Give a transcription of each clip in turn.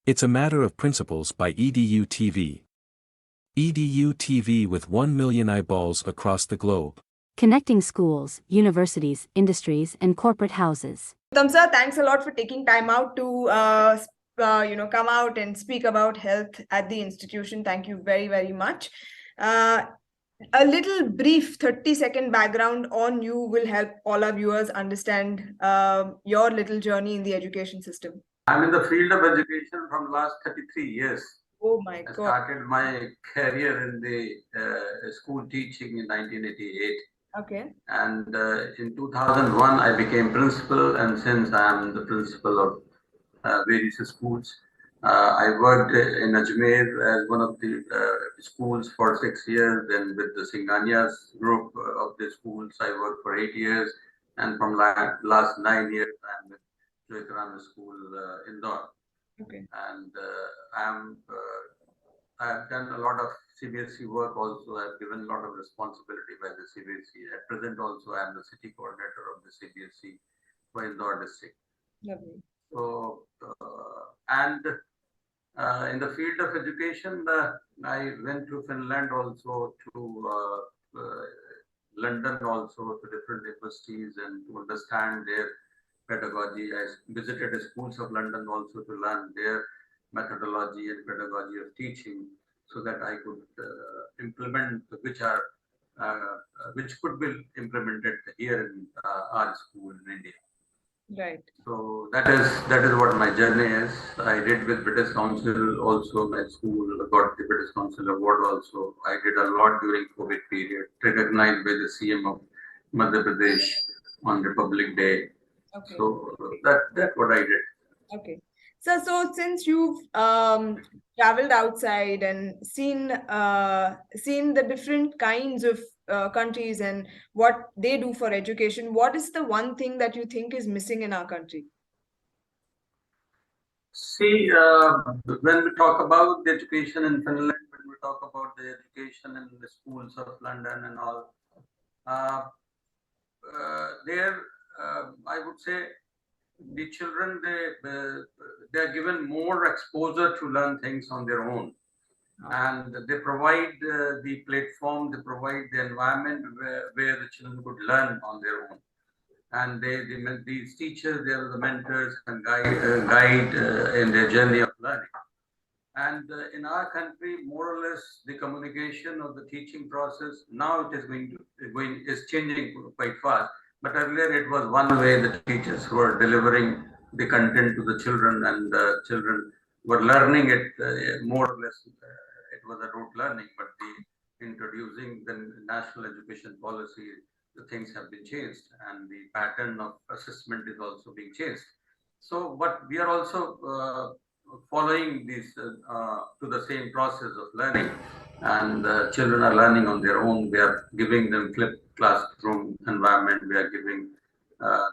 It's a Matter of Principles by EDU TV. EDU TV with 1 million eyeballs across the globe. Connecting schools, universities, industries, and corporate houses. Uttam sir, thanks a lot for taking time out to come out and speak about health at the institution. Thank you very, very much. A little brief 30-second background on you will help all our viewers understand your little journey in the education system. I'm in the field of education from last 33 years. Oh my God. I started my career in the school teaching in 1988. Okay. And in 2001, I became principal, and since I am the principal of various schools, I worked in Ajmer as one of the schools for 6 years. Then with the Singhania's group of the schools, I worked for 8 years, and from last 9 years, I'm with Jha School Indore. Okay. And I've done a lot of CBSE work also. I've given a lot of responsibility by the CBSE. At present also, I'm the city coordinator of the CBSE for Indore district. Lovely. So, in the field of education, I went to Finland also, to London also, to different universities and to understand their pedagogy. I visited the schools of London also to learn their methodology and pedagogy of teaching, so that I could implement which could be implemented here in our school in India. Right. So that is what my journey is. I did with British Council also. My school got the British Council award also. I did a lot during COVID period, recognized by the CM of Madhya Pradesh on Republic Day. Okay. So that's what I did. Okay. So since you've traveled outside and seen the different kinds of countries and what they do for education, what is the one thing that you think is missing in our country? See, when we talk about the education in Finland, when we talk about the education in the schools of London and all, I would say the children, they are given more exposure to learn things on their own, and they provide the platform, they provide the environment where the children could learn on their own. And these teachers, they are the mentors and guide in their journey of learning. And in our country, more or less, the communication of the teaching process now it is changing quite fast. But earlier it was one way the teachers were delivering the content to the children, and the children were learning it more or less. It was a rote learning, but introducing the national education policy, the things have been changed, and the pattern of assessment is also being changed. So, but we are also following this to the same process of learning, and children are learning on their own. We are giving them flipped classroom environment. We are giving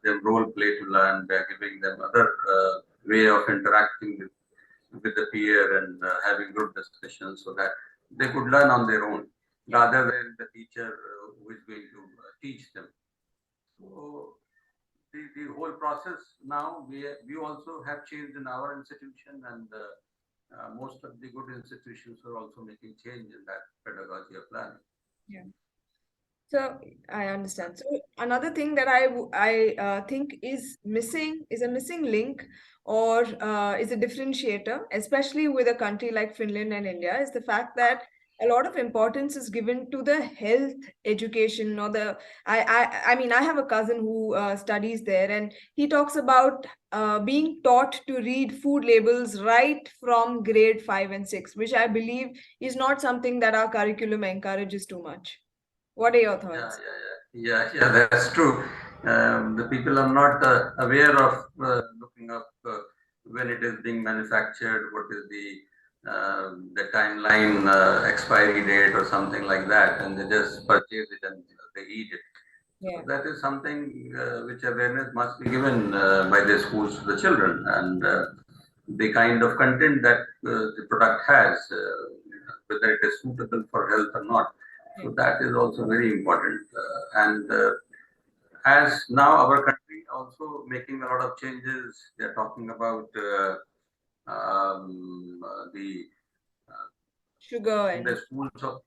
them role play to learn. We are giving them other way of interacting with the peer and having group discussions, so that they could learn on their own rather than the teacher who is going to teach them. So the whole process now, we also have changed in our institution, and most of the good institutions are also making change in that pedagogy of learning. Yeah. So I understand. So another thing that I think is a missing link, or is a differentiator, especially with a country like Finland and India, is the fact that a lot of importance is given to the health education, or I mean, I have a cousin who studies there, and he talks about being taught to read food labels right from grade 5 and 6, which I believe is not something that our curriculum encourages too much. What are your thoughts? Yeah, that's true. The people are not aware of looking up when it is being manufactured, what is the timeline, expiry date or something like that, and they just purchase it and they eat it. Yeah. So that is something which awareness must be given by the schools to the children, and the kind of content that the product has, whether it is suitable for health or not. So that is also very important. As now our country also making a lot of changes, they're talking about the Sugar in the and schools of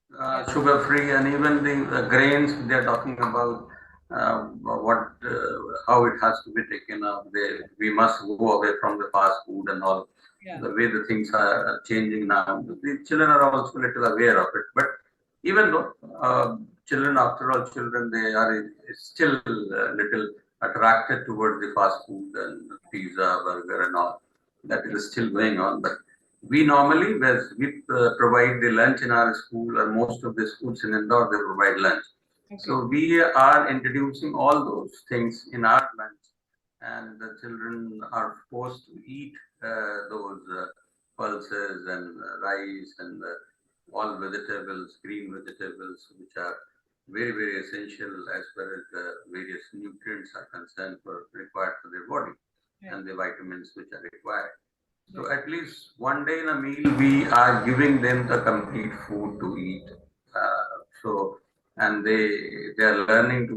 sugar free, and even the grains they're talking about what how it has to be taken up. We must go away from the fast food and all. yeah, The way the things are changing now, the children are also little aware of it. But even though children, after all, children, they are still little attracted towards the fast food and pizza, burger, and all. That is still going on, but we normally, we provide the lunch in our school, or most of the schools in Indore, they provide lunch. okay, So we are introducing all those things in our lunch, and the children are forced to eat those pulses and rice and all vegetables, green vegetables, which are very, very essential as far as the various nutrients are concerned for required for their body, right, and the vitamins which are required. So right, at least one day in a meal, we are giving them the complete food to eat. So and they are learning to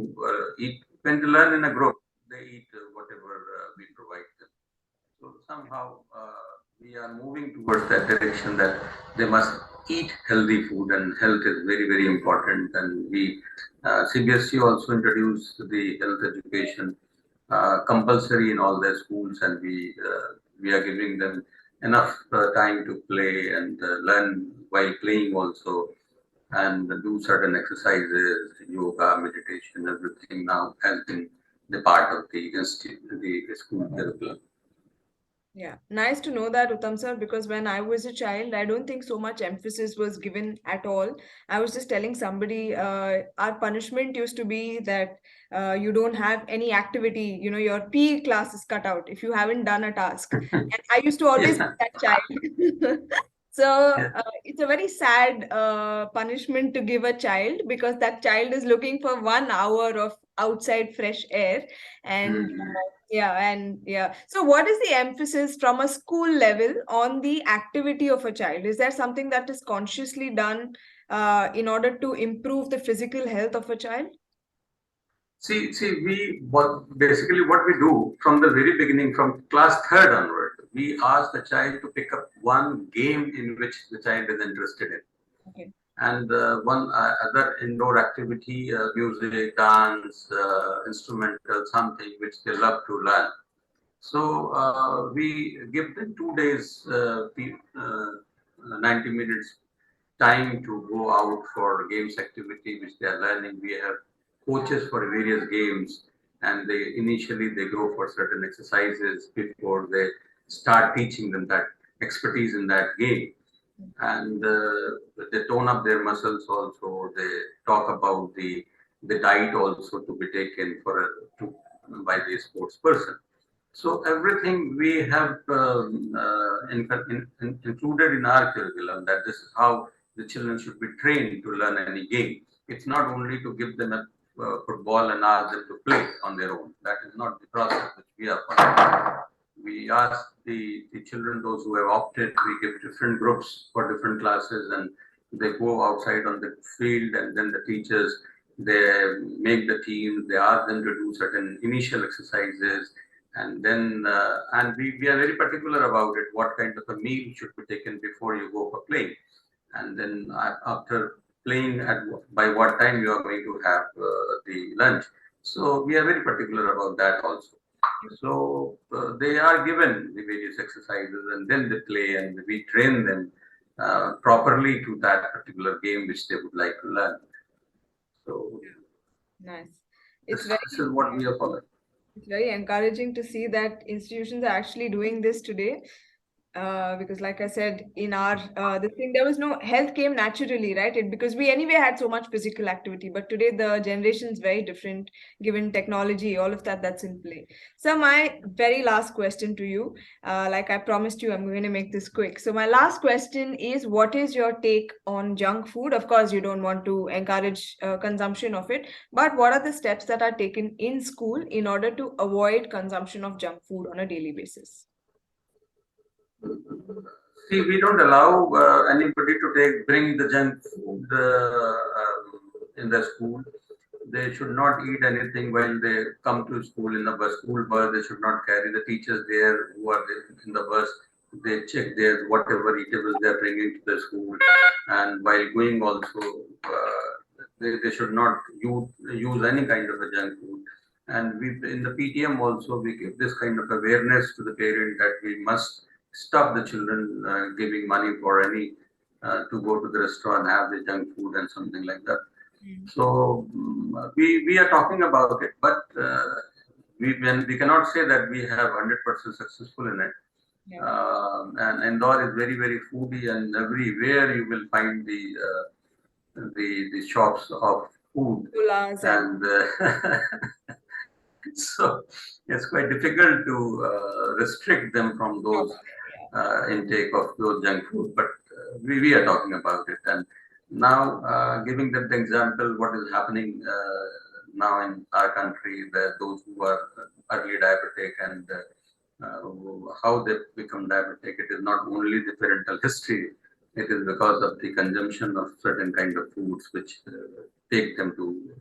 eat. When they learn in a group, they eat whatever we provide them. So somehow we are moving towards that direction that they must eat healthy food, and health is very, very important. And we CBSE also introduced the health education compulsory in all their schools, and we are giving them enough time to play and learn while playing also, and do certain exercises, yoga, meditation, everything now has been the part of the school curriculum. yeah. Nice to know that, Uttam sir, because when I was a child, I don't think so much emphasis was given at all. I was just telling somebody, our punishment used to be that you don't have any activity, your PE class is cut out if you haven't done a task. And I used to always be Yeah, that child. So yeah. it's a very sad punishment to give a child, because that child is looking for 1 hour of outside fresh air. And Mhm. yeah, and yeah. So, what is the emphasis from a school level on the activity of a child? Is there something that is consciously done in order to improve the physical health of a child? We what basically what we do from the very beginning, from class third onward, we ask the child to pick up one game in which the child is interested in, Okay. and one other indoor activity, music, dance, instrumental, something which they love to learn. So we give them 2 days, 90 minutes time to go out for games activity which they are learning. We have coaches for various games, and they go for certain exercises before they start teaching them that expertise in that game, and they tone up their muscles also. They talk about the diet also to be taken to, by the sports person. So everything we have included in our curriculum, that this is how the children should be trained to learn any game. It's not only to give them a football and ask them to play on their own. That is not the process which we are following. We ask the children, those who have opted, we give different groups for different classes, and they go outside on the field, and then the teachers, they make the team, they ask them to do certain initial exercises, and then we are very particular about it, what kind of a meal should be taken before you go for playing, and then after playing, by what time you are going to have the lunch. So we are very particular about that also. So they are given the various exercises, and then they play, and we train them properly to that particular game which they would like to learn. So Nice. this, It's very this is what we are following. it's very encouraging to see that institutions are actually doing this today. Because like I said, in our this thing, there was no health came naturally, right? Because we anyway had so much physical activity, but today the generation is very different given technology, all of that's in play. So my very last question to you, like I promised you, I'm going to make this quick. So my last question is, what is your take on junk food? Of course, you don't want to encourage consumption of it, but what are the steps that are taken in school in order to avoid consumption of junk food on a daily basis? See, we don't allow anybody to bring the junk food in the school. They should not eat anything while they come to school in the bus. School bus, they should not carry the teachers there who are there in the bus. they check their whatever eatables they are bringing to the school, and while going also, they should not use any kind of a junk food. And we in the PTM also we give this kind of awareness to the parent that we must stop the children giving money for any to go to the restaurant and have the junk food and something like that. So we are talking about it, but we cannot say that we have 100% successful in it. Yeah. And Indore is very very foodie, and everywhere you will find the shops of food, Chulas and so it's quite difficult to restrict them from those intake of those junk food. But we are talking about it, and now giving them the example what is happening now in our country, that those who are early diabetic and how they become diabetic. It is not only the parental history, it is because of the consumption of certain kind of foods which take them to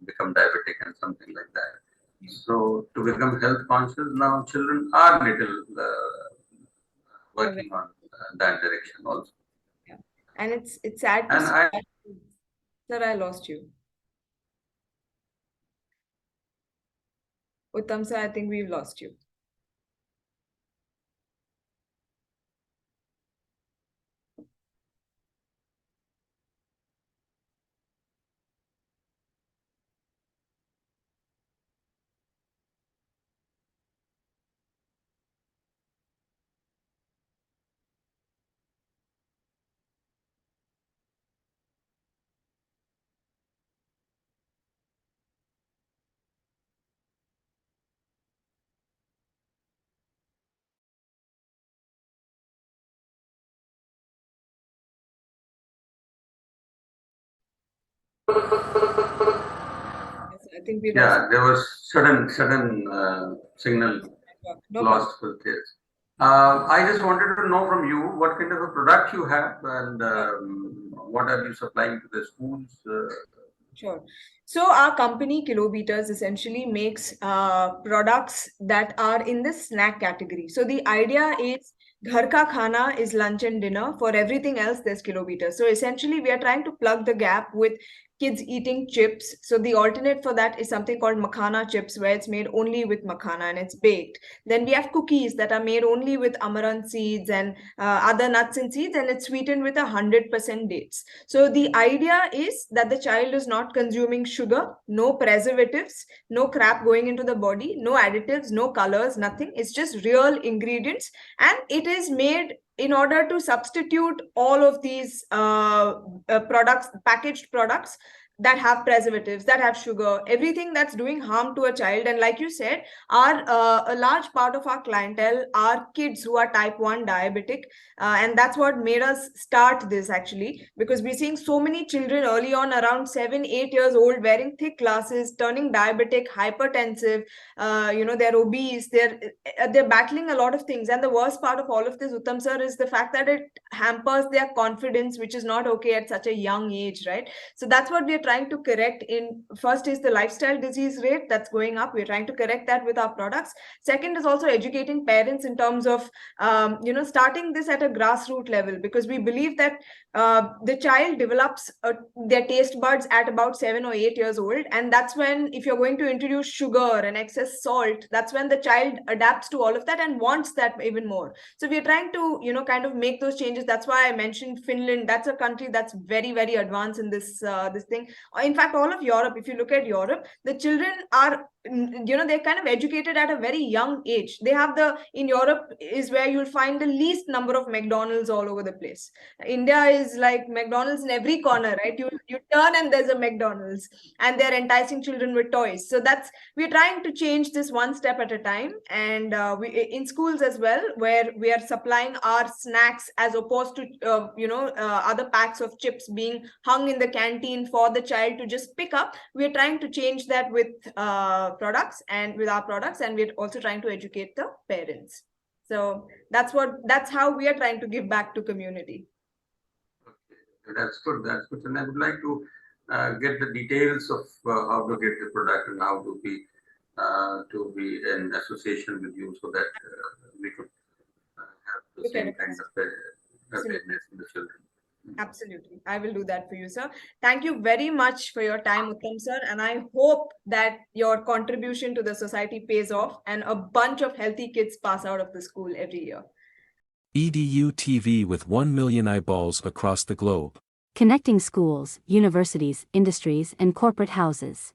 become diabetic and something like that. So to become health conscious now, children are little working on that direction also. Yeah. And it's sad to And see I that. Sir, I lost you. Uttam sir, I think we've lost you. Yes, I think we lost. yeah, there was sudden signal No lost for this. I just wanted to know from you what kind of a product you have, and what are you supplying to the schools? Sure. So our company Kilometers essentially makes products that are in the snack category. So the idea is ghar ka khana is lunch and dinner. For everything else, there's Kilometers. So essentially, we are trying to plug the gap with kids eating chips. So the alternate for that is something called makhana chips, where it's made only with makhana and it's baked. Then we have cookies that are made only with amaranth seeds and other nuts and seeds, and it's sweetened with 100% dates. So the idea is that the child is not consuming sugar, no preservatives, no crap going into the body, no additives, no colors, nothing. It's just real ingredients, and it is made in order to substitute all of these products, packaged products that have preservatives, that have sugar, everything that's doing harm to a child. And like you said, our a large part of our clientele are kids who are type 1 diabetic, and that's what made us start this actually, because we're seeing so many children early on, around 7 8 years old, wearing thick glasses, turning diabetic, hypertensive, they're obese, they're battling a lot of things. And the worst part of all of this, Uttam sir, is the fact that it hampers their confidence, which is not okay at such a young age, right? So that's what we're trying to correct. In first is the lifestyle disease rate that's going up. We're trying to correct that with our products. Second is also educating parents in terms of starting this at a grassroots level, because we believe that the child develops their taste buds at about 7 or 8 years old, and that's when, if you're going to introduce sugar and excess salt, that's when the child adapts to all of that and wants that even more. So we're trying to kind of make those changes. That's why I mentioned Finland. That's a country that's very very advanced in this thing. In fact, all of Europe, if you look at Europe, the children are they're kind of educated at a very young age. They have in Europe is where you'll find the least number of McDonald's all over the place. India is like McDonald's in every corner, right? You turn and there's a McDonald's, and they're enticing children with toys. So we're trying to change this one step at a time. And we in schools as well, where we are supplying our snacks as opposed to other packs of chips being hung in the canteen for the child to just pick up. We're trying to change that with products, and with our products, and we're also trying to educate the parents. So that's how we are trying to give back to community. Okay, that's good. That's good. And I would like to get the details of how to get the product and how to be in association with you, so that we could have the Look at same it. kind of Absolutely. awareness in the children. Absolutely. I will do that for you, sir. Thank you very much for your time, Uttam, sir. And I hope that your contribution to the society pays off and a bunch of healthy kids pass out of the school every year. EDU TV with 1 million eyeballs across the globe. Connecting schools, universities, industries, and corporate houses.